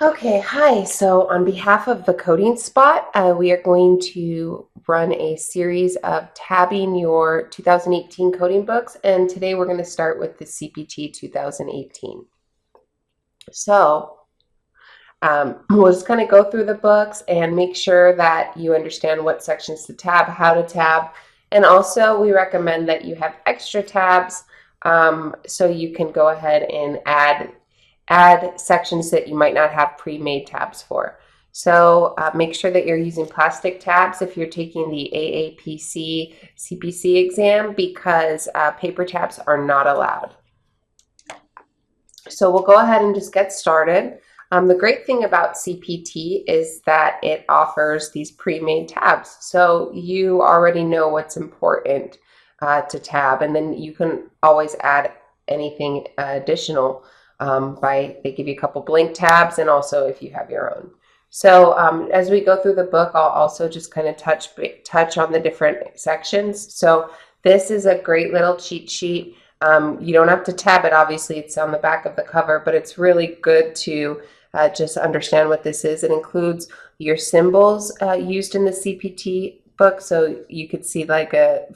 Okay, hi. So on behalf of the Coding Spot, we are going to run a series of tabbing your 2018 coding books, and today we're going to start with the CPT 2018. So we'll just kind of go through the books and make sure that you understand what sections to tab, how to tab, and also we recommend that you have extra tabs so you can go ahead and add sections that you might not have pre-made tabs for. So make sure that you're using plastic tabs if you're taking the AAPC CPC exam because paper tabs are not allowed. So we'll go ahead and just get started. The great thing about CPT is that it offers these pre-made tabs. So you already know what's important to tab, and then you can always add anything additional they give you a couple blank tabs, and also if you have your own. So as we go through the book, I'll also just kind of touch on the different sections. So this is a great little cheat sheet. You don't have to tab it, obviously it's on the back of the cover, but it's really good to just understand what this is. It includes your symbols used in the CPT book, so you could see like a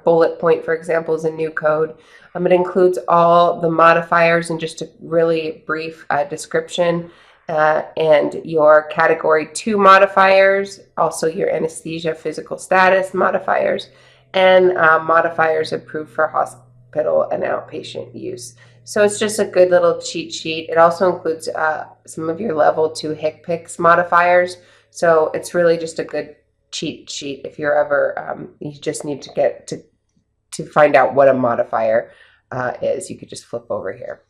bullet point, for example, is a new code. It includes all the modifiers and just a really brief description, and your category 2 modifiers, also your anesthesia physical status modifiers, and modifiers approved for hospital and outpatient use. So it's just a good little cheat sheet. It also includes some of your level 2 HCPCS modifiers. So it's really just a good cheat sheet if you're ever, you just need to get to find out what a modifier is. You could just flip over here.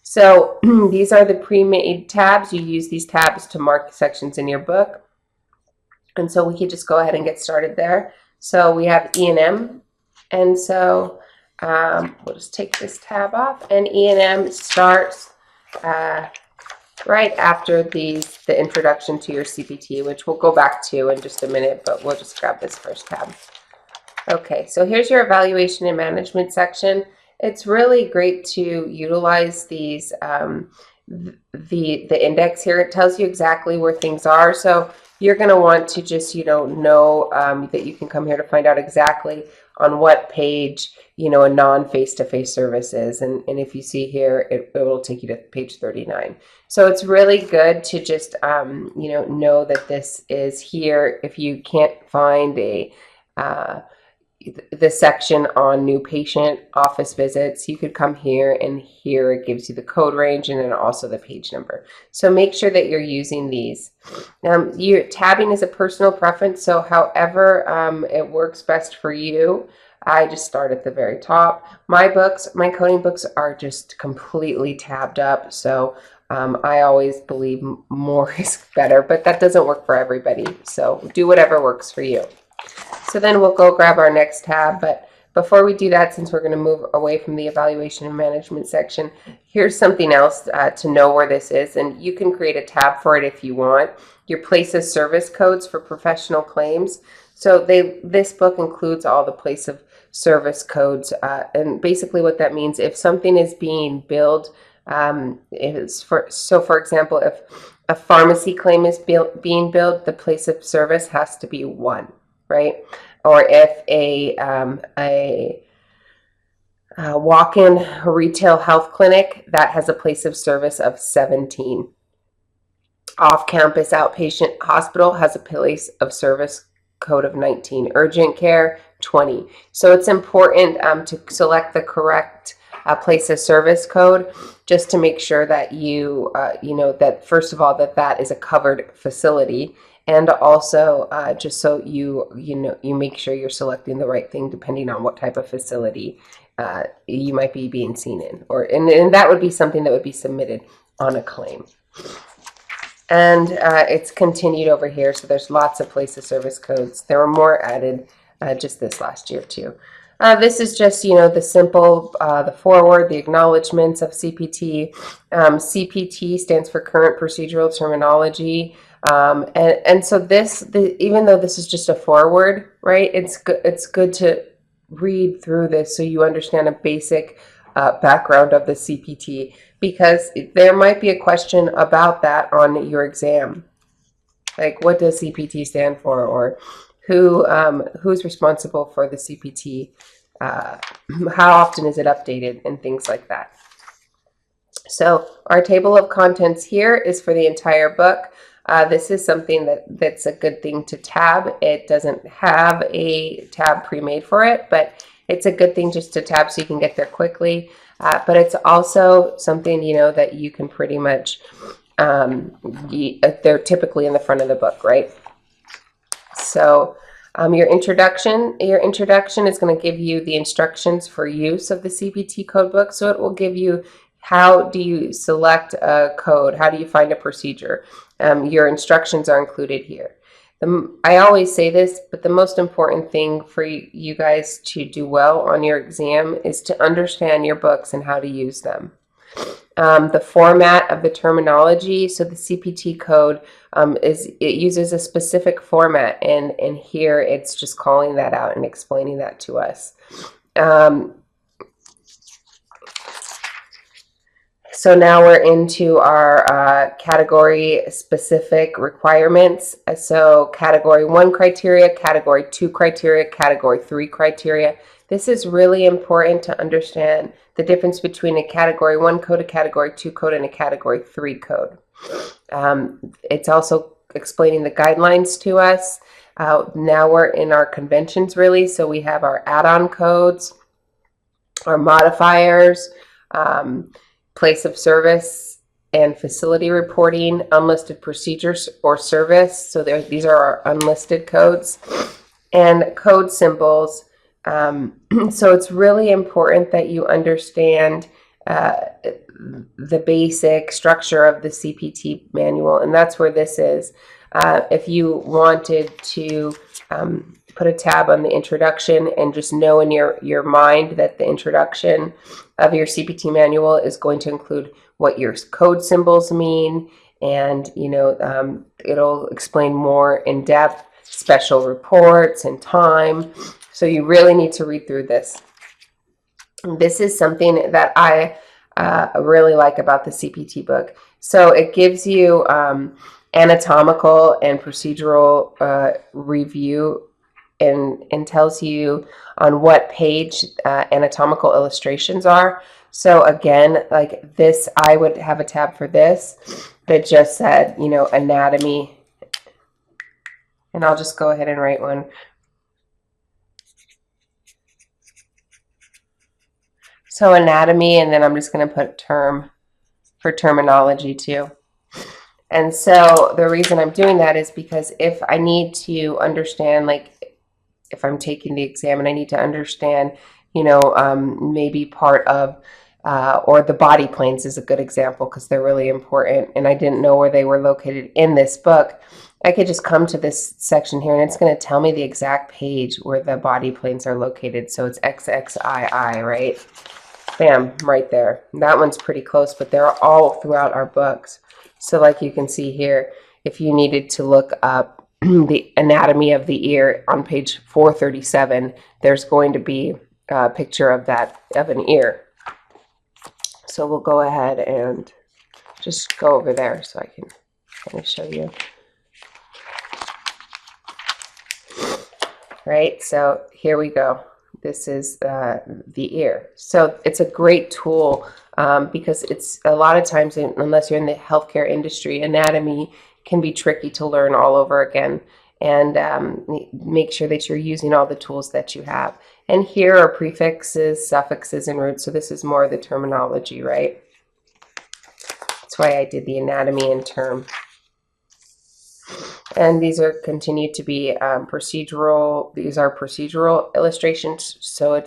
So these are the pre-made tabs. You use these tabs to mark sections in your book. And so we could just go ahead and get started there. So we have E&M. And so we'll just take this tab off, and E&M starts right after the introduction to your CPT, which we'll go back to in just a minute, but we'll just grab this first tab. Okay, so here's your evaluation and management section. It's really great to utilize these the index here. It tells you exactly where things are, so you're going to want to just know that you can come here to find out exactly on what page a non-face-to-face service is, and if you see here, it will take you to page 39. So it's really good to just know that this is here. If you can't find the section on new patient office visits, you could come here, and here it gives you the code range and then also the page number. So make sure that you're using these. Your tabbing is a personal preference, so however it works best for you. I just start at the very top. My coding books are just completely tabbed up, so I always believe more is better, but that doesn't work for everybody. So do whatever works for you. So then we'll go grab our next tab, but before we do that, since we're going to move away from the evaluation and management section, here's something else to know where this is, and you can create a tab for it if you want. Your place of service codes for professional claims. So this book includes all the place of service codes, and basically what that means, if something is being billed, for example, if a pharmacy claim is being billed, the place of service has to be 1. Right? Or if a walk-in retail health clinic, that has a place of service of 17. Off-campus outpatient hospital has a place of service code of 19. Urgent care, 20. So it's important to select the correct place of service code, just to make sure that you know that, first of all, that is a covered facility. And also, just so you make sure you're selecting the right thing depending on what type of facility you might be being seen in, and that would be something that would be submitted on a claim. And it's continued over here, so there's lots of place of service codes. There were more added just this last year too. This is just, the simple, the foreword, the acknowledgments of CPT. CPT stands for Current Procedural Terminology. And so even though this is just a foreword, right, it's good to read through this so you understand a basic background of the CPT, because there might be a question about that on your exam. Like, what does CPT stand for, or who's responsible for the CPT? How often is it updated, and things like that. So our table of contents here is for the entire book. This is something that's a good thing to tab. It doesn't have a tab pre-made for it, but it's a good thing just to tab so you can get there quickly. But it's also something, you know, that you can pretty much, they're typically in the front of the book, right? So your introduction is going to give you the instructions for use of the CPT code book. So it will give you, how do you select a code? How do you find a procedure? Your instructions are included here. I always say this, but the most important thing for you guys to do well on your exam is to understand your books and how to use them. The format of the terminology, so the CPT code it uses a specific format, and here it's just calling that out and explaining that to us. So now we're into our category specific requirements. So category 1 criteria, category 2 criteria, category 3 criteria. This is really important to understand the difference between a category 1 code, a category 2 code, and a category 3 code. It's also explaining the guidelines to us. Now we're in our conventions, really. So we have our add-on codes, our modifiers, place of service and facility reporting, unlisted procedures or service. So these are our unlisted codes, and code symbols. So it's really important that you understand the basic structure of the CPT manual, and that's where this is. If you wanted to put a tab on the introduction and just know in your mind that the introduction of your CPT manual is going to include what your code symbols mean, and it'll explain more in depth special reports and time. So you really need to read through this. This is something that I really like about the CPT book. So it gives you anatomical and procedural review, and tells you on what page anatomical illustrations are. So again, like this, I would have a tab for this that just said, anatomy. And I'll just go ahead and write one. So anatomy, and then I'm just going to put term for terminology too. And so the reason I'm doing that is because if I need to understand, like if I'm taking the exam and I need to understand, maybe part of, or the body planes is a good example because they're really important, and I didn't know where they were located in this book, I could just come to this section here and it's going to tell me the exact page where the body planes are located. So it's XXII, right? Bam, right there. That one's pretty close, but they're all throughout our books. So like you can see here, if you needed to look up the anatomy of the ear on page 437, there's going to be a picture of an ear. So we'll go ahead and just go over there so I can kind of show you. Right, so here we go. This is the ear. So it's a great tool because it's a lot of times, unless you're in the healthcare industry, anatomy can be tricky to learn all over again. And make sure that you're using all the tools that you have. And here are prefixes, suffixes, and roots. So this is more of the terminology, right? That's why I did the anatomy and term. And these are continue to be procedural. These are procedural illustrations. So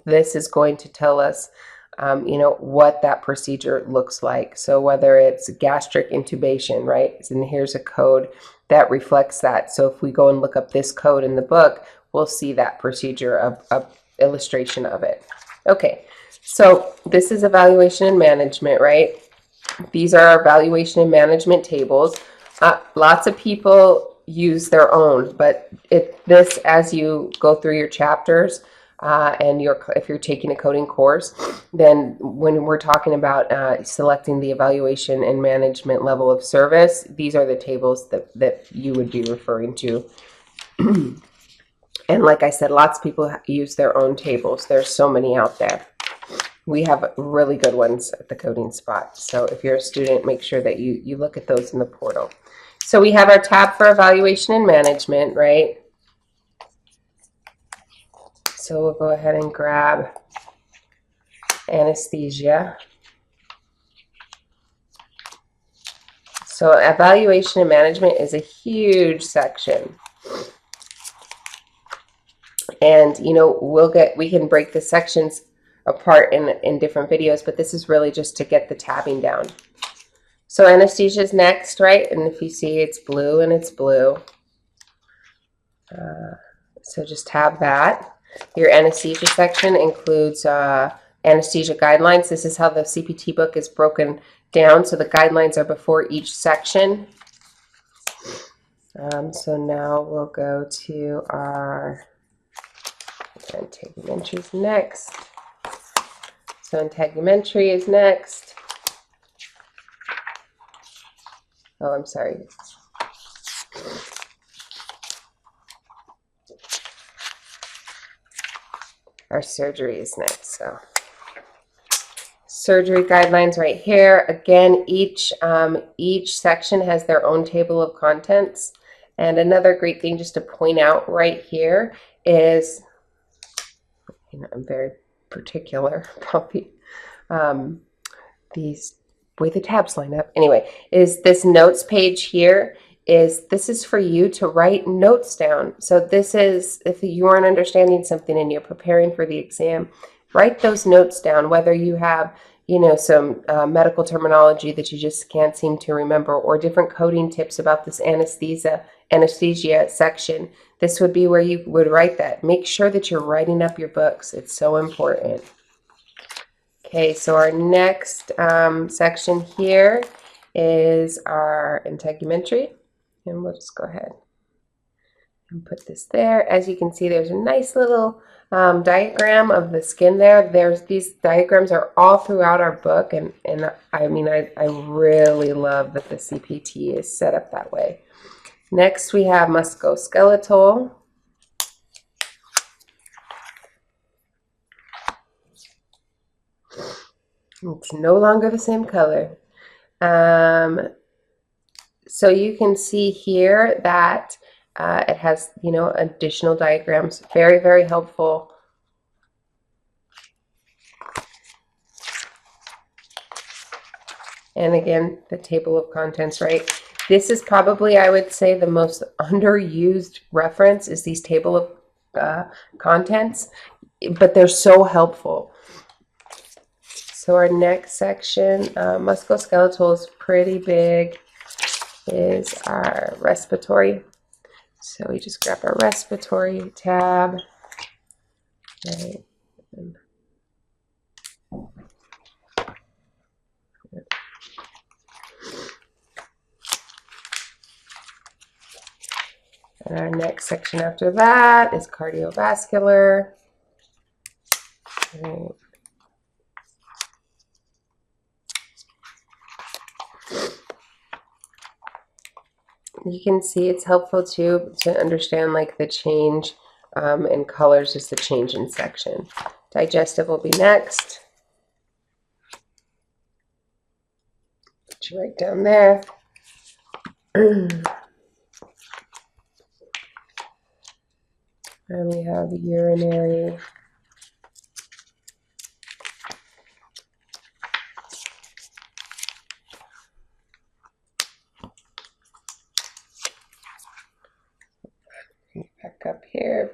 this is going to tell us, what that procedure looks like. So whether it's gastric intubation, right? And here's a code that reflects that. So if we go and look up this code in the book, we'll see that procedure of illustration of it. Okay, so this is evaluation and management, right? These are our evaluation and management tables. Lots of people use their own, but this, as you go through your chapters, and if you're taking a coding course, then when we're talking about selecting the evaluation and management level of service, these are the tables that you would be referring to. And like I said, lots of people use their own tables. There's so many out there. We have really good ones at the Coding Spot. So if you're a student, make sure that you look at those in the portal. So we have our tab for evaluation and management, right? So we'll go ahead and grab anesthesia. So evaluation and management is a huge section. And you know, we can break the sections apart in different videos, but this is really just to get the tabbing down. So anesthesia is next, right? And if you see, it's blue and it's blue. So just tab that. Your anesthesia section includes anesthesia guidelines. This is how the CPT book is broken down. So the guidelines are before each section. So now we'll go to our integumentary is next. So integumentary is next. Oh, I'm sorry. Our surgery is next. So surgery guidelines right here. Again, each section has their own table of contents. And another great thing just to point out right here is, you know, I'm very particular about these way the tabs line up. Anyway, is this notes page here. This is for you to write notes down. So this is, if you aren't understanding something and you're preparing for the exam, write those notes down, whether you have, you know, some medical terminology that you just can't seem to remember, or different coding tips about this anesthesia section. This would be where you would write that. Make sure that you're writing up your books. It's so important. Okay, so our next section here is our integumentary. And we'll just go ahead and put this there. As you can see, there's a nice little diagram of the skin there. These diagrams are all throughout our book, and I mean, I really love that the CPT is set up that way. Next, we have musculoskeletal. It's no longer the same color. So you can see here that it has, you know, additional diagrams. Very, very helpful. And again, the table of contents, right? This is probably, I would say, the most underused reference is these table of contents, but they're so helpful. So our next section, musculoskeletal, is pretty big, is our respiratory. So we just grab our respiratory tab. Right. And our next section after that is cardiovascular. Right. You can see it's helpful too to understand like the change in colors is the change in section. Digestive will be next. Put you right down there. And we have urinary. Back up here.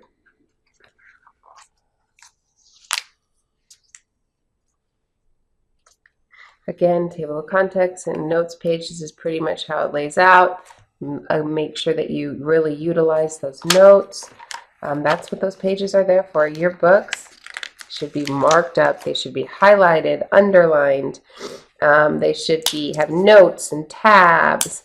Again, table of contents and notes page. This is pretty much how it lays out. Make sure that you really utilize those notes. That's what those pages are there for. Your books should be marked up. They should be highlighted, underlined. They should have notes and tabs.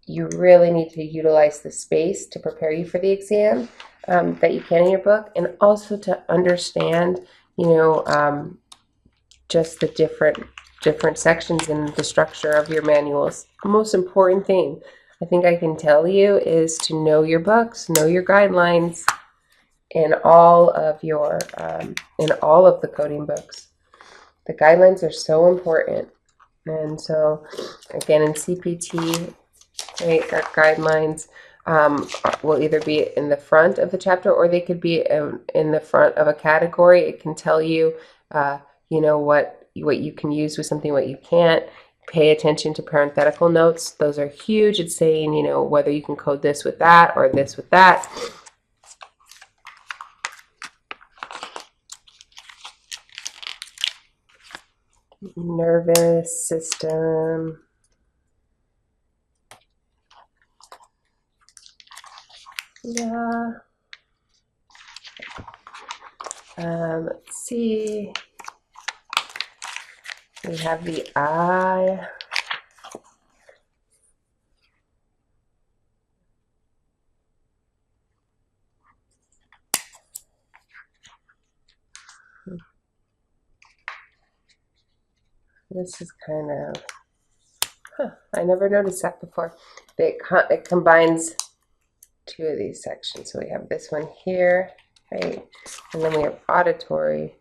You really need to utilize the space to prepare you for the exam. that you can in your book, and also to understand, just the different sections in the structure of your manuals. The most important thing I think I can tell you is to know your books, know your guidelines in all of the coding books. The guidelines are so important. And so, again, in CPT, right, our guidelines will either be in the front of the chapter, or they could be in the front of a category. It can tell you, what you can use with something, what you can't. Pay attention to parenthetical notes. Those are huge. It's saying, whether you can code this with that or this with that. Nervous system. Yeah. Let's see. We have the eye. This is kind of, I never noticed that before. It combines two of these sections. So we have this one here, right? And then we have auditory,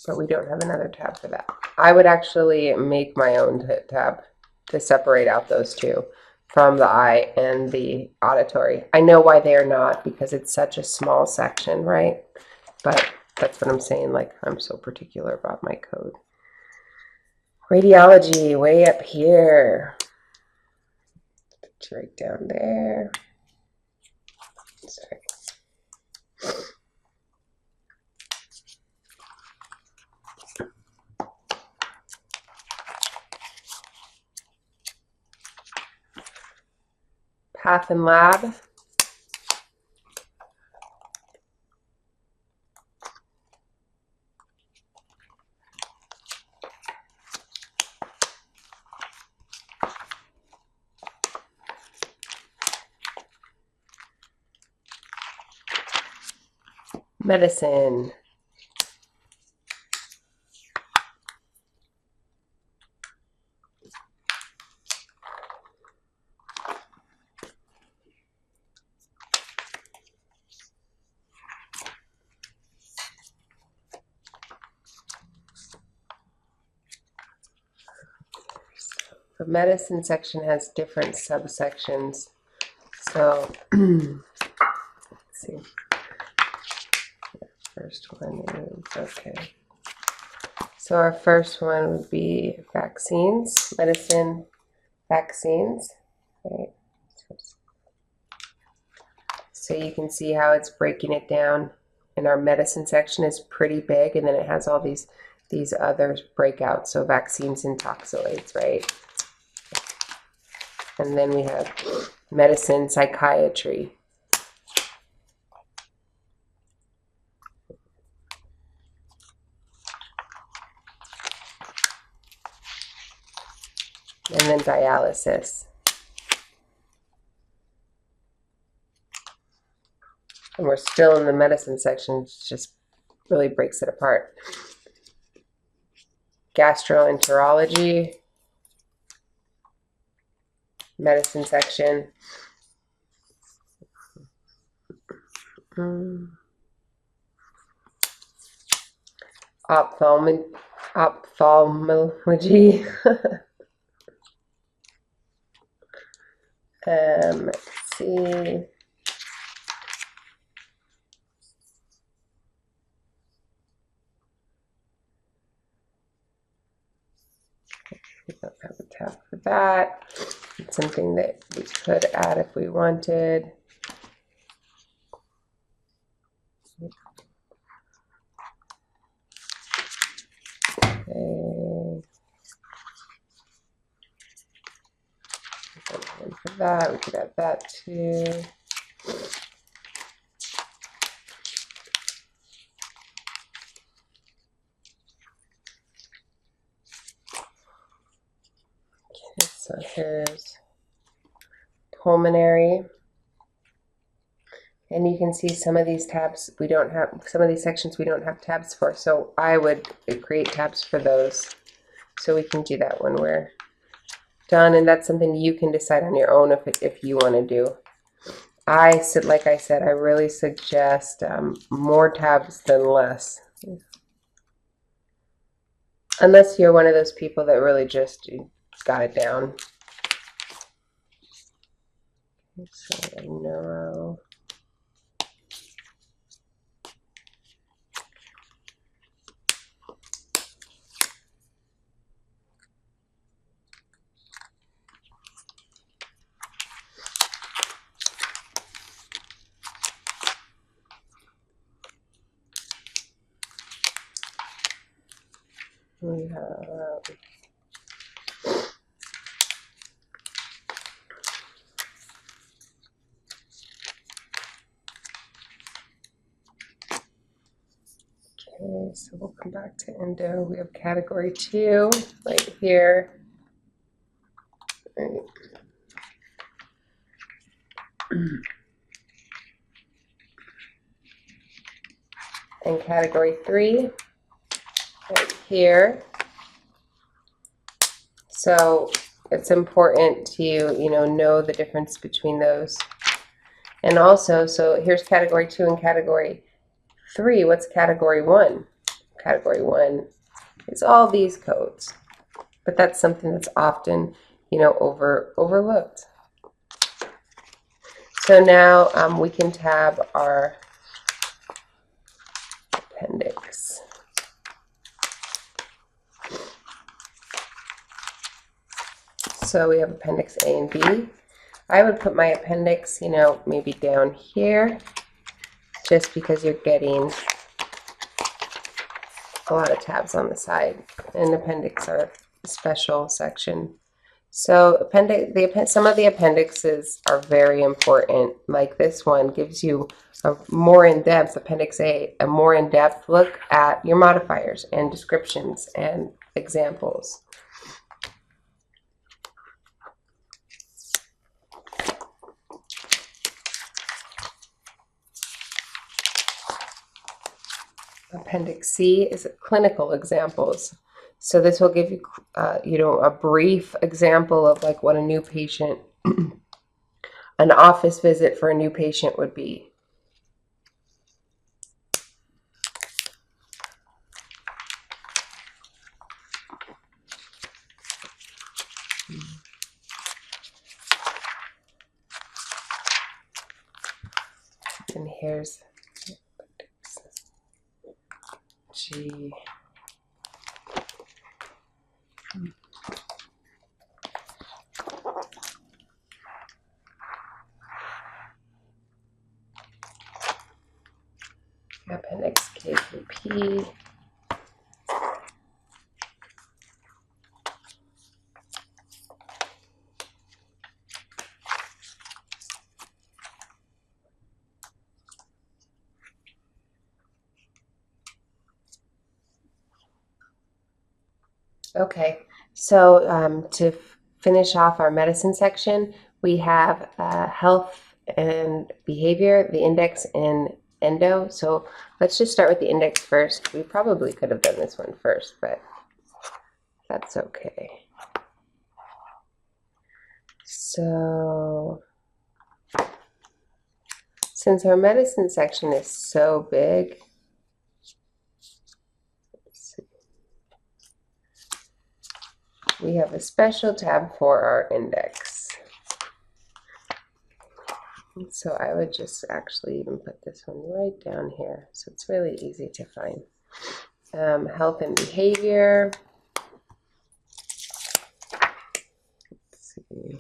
but we don't have another tab for that. I would actually make my own tab to separate out those two from the eye and the auditory. I know why they are not, because it's such a small section, right? But that's what I'm saying, like, I'm so particular about my code. Radiology, way up here. It's right down there. Sorry. Path and lab. Medicine. The medicine section has different subsections. So, let's see. First one is, okay. So our first one would be vaccines, medicine, vaccines, right? So you can see how it's breaking it down. And our medicine section is pretty big, and then it has all these other breakouts. So vaccines and toxalates, right? And then we have medicine, psychiatry. And then dialysis. And we're still in the medicine section, it just really breaks it apart. Gastroenterology, medicine section. Ophthalmology. Let's see. We don't have a tab for that. It's something that we could add if we wanted. Okay. For that, we could add that too. Okay, so here's pulmonary. And you can see some of these tabs we don't have, some of these sections we don't have tabs for. So I would create tabs for those. So we can do that when we're done. And that's something you can decide on your own if you want to do. Like I said, I really suggest more tabs than less. Unless you're one of those people that really just got it down. So neuro. We have okay, so we'll come back to endo. We have category 2 right here. Right. And category 3 right here. So it's important to know the difference between those. And also, so here's category 2 and category 3. What's category 1? Category 1 is all these codes, but that's something that's often overlooked. So now we can tab our appendix. So we have appendix A and B. I would put my appendix, maybe down here, just because you're getting a lot of tabs on the side, and appendix are a special section. So some of the appendixes are very important. Like this one gives you a more in-depth, appendix A, a more in-depth look at your modifiers and descriptions and examples. Appendix C is clinical examples. So this will give you, a brief example of like what a new patient, an office visit for a new patient would be. And here's G. Appendix K through P. Okay, so to finish off our medicine section, we have health and behavior, the index, and endo. So let's just start with the index first. We probably could have done this one first, but that's okay. So since our medicine section is so big, we have a special tab for our index. So I would just actually even put this one right down here. So it's really easy to find. Health and behavior. Let's see.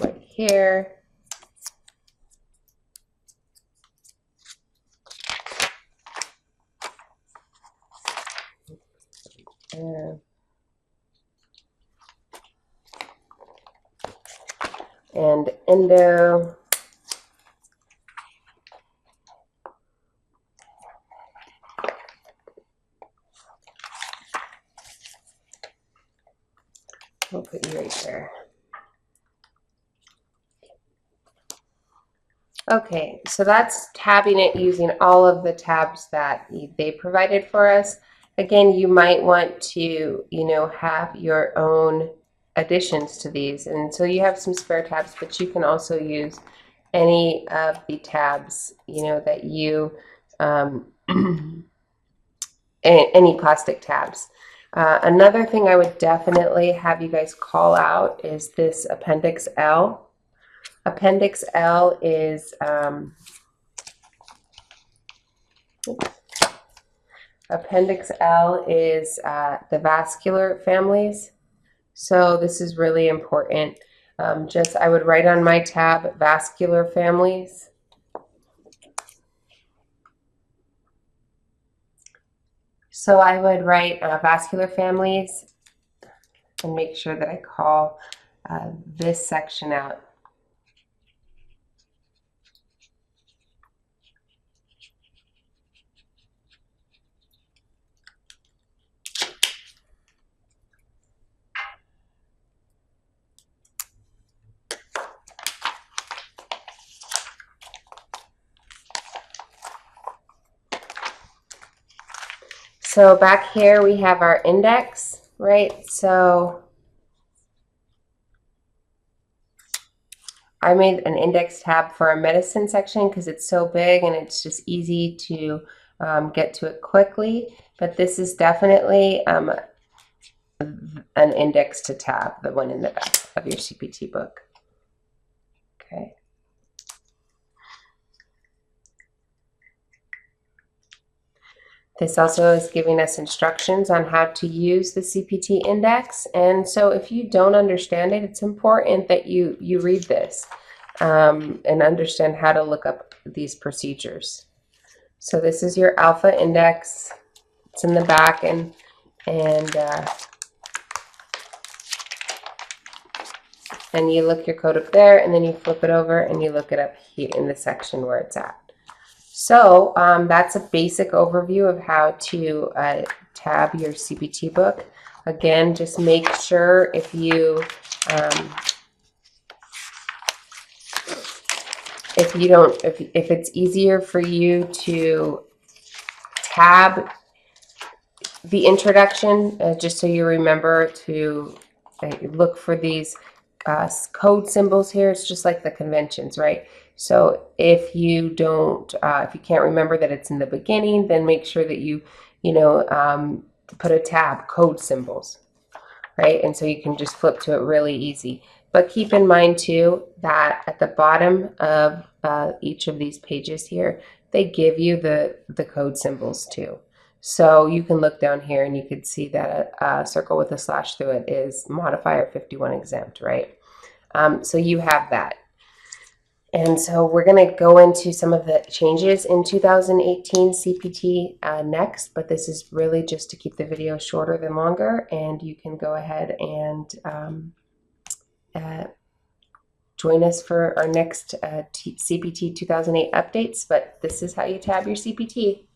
Right here. And endo. We'll put you right there. Okay, so that's tabbing it using all of the tabs that they provided for us. Again, you might want to, have your own additions to these. And so you have some spare tabs, but you can also use any of the tabs, that you, any plastic tabs. Another thing I would definitely have you guys call out is this Appendix L. Appendix L is the vascular families. So this is really important. I would write on my tab vascular families. So I would write vascular families and make sure that I call this section out. So back here we have our index, right? So I made an index tab for our medicine section because it's so big and it's just easy to get to it quickly. But this is definitely an index to tab, the one in the back of your CPT book. Okay. This also is giving us instructions on how to use the CPT index. And so if you don't understand it, it's important that you read this and understand how to look up these procedures. So this is your alpha index. It's in the back and you look your code up there and then you flip it over and you look it up here in the section where it's at. So that's a basic overview of how to tab your CPT book. Again, just make sure if it's easier for you to tab the introduction, just so you remember to look for these code symbols here. It's just like the conventions, right? So if you can't remember that it's in the beginning, then make sure that you put a tab, code symbols, right? And so you can just flip to it really easy. But keep in mind too that at the bottom of each of these pages here, they give you the code symbols too. So you can look down here and you can see that a circle with a slash through it is modifier 51 exempt, right? So you have that. And so we're going to go into some of the changes in 2018 CPT next, but this is really just to keep the video shorter than longer, and you can go ahead and join us for our next CPT 2008 updates, but this is how you tab your CPT.